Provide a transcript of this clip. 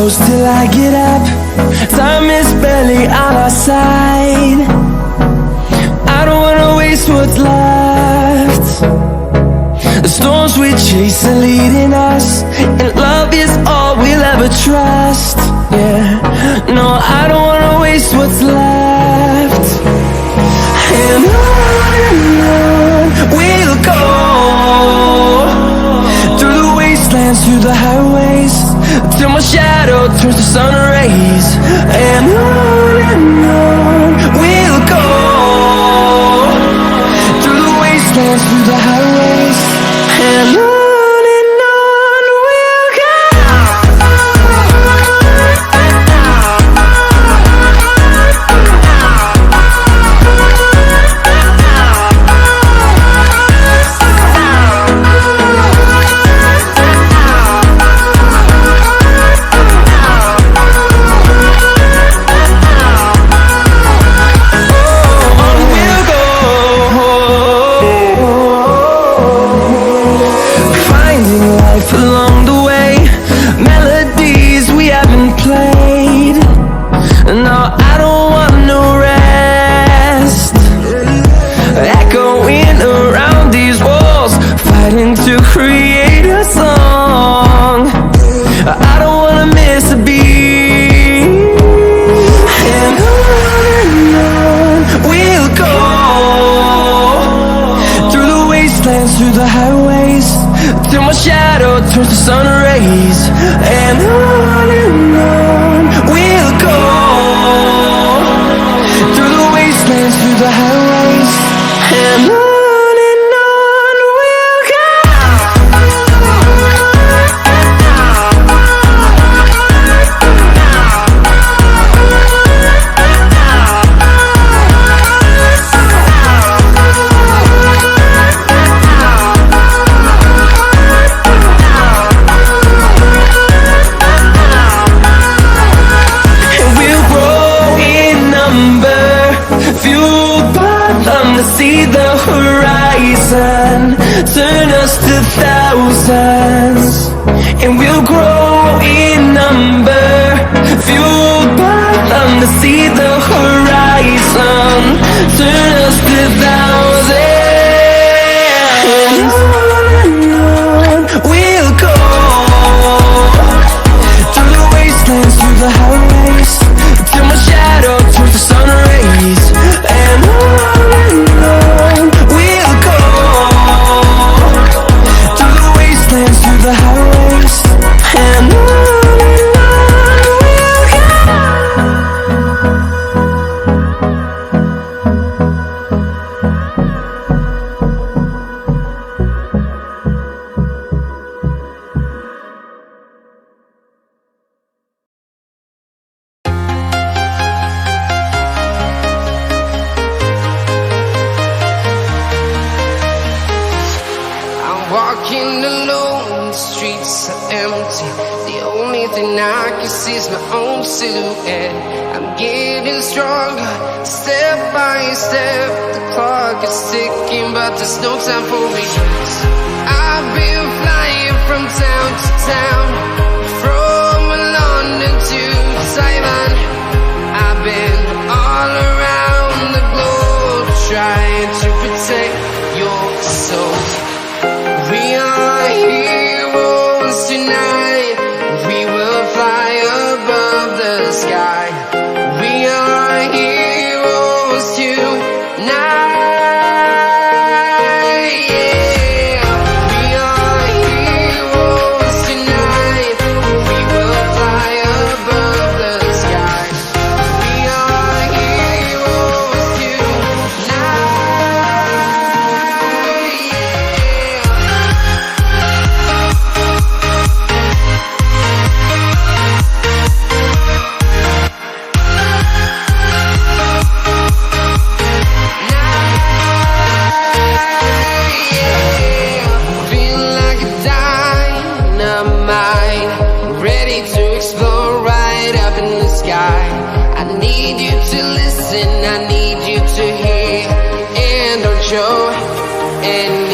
close till I get up. Time is barely on our side. I don't wanna waste what's left. The storms we chase are leading us, and love is all we'll ever trust. Yeah, no, I don't wanna waste what's left. And on we'll go, through the wastelands, through the highways, till my shadow turns to sun rays. And on we'll go, through the wastelands, through the highways, and on we'll go. Along the way, melodies we haven't played. No, I don't want no rest. Echoing around these walls, fighting to create a song. I don't wanna miss a beat. And on we'll go, through the wastelands, through the highways, till my shadow turns to sun rays. And on we'll go, through the wastelands, through the highways, and on we'll go. See the horizon, turn us to thousands, and we'll grow in number, fueled by them. To see the horizon, turn us to thousands, and on we'll go, through the wastelands, through the highways, till my shadow turns to sun rays. And we'll go, through the wastelands, through the highways, and on we'll go. Walking alone, the streets are empty. The only thing I can see is my own silhouette. I'm getting stronger, step by step. The clock is ticking, but there's no time for regrets. I've been flying from town to town, from London to Taiwan. I've been all around the globe, trying to protect your soul. We are heroes tonight. We will fly above the sky. We are heroes tonight. Yeah. We are heroes tonight. We will fly above the sky. We are heroes tonight. I need you to hear and don't show. And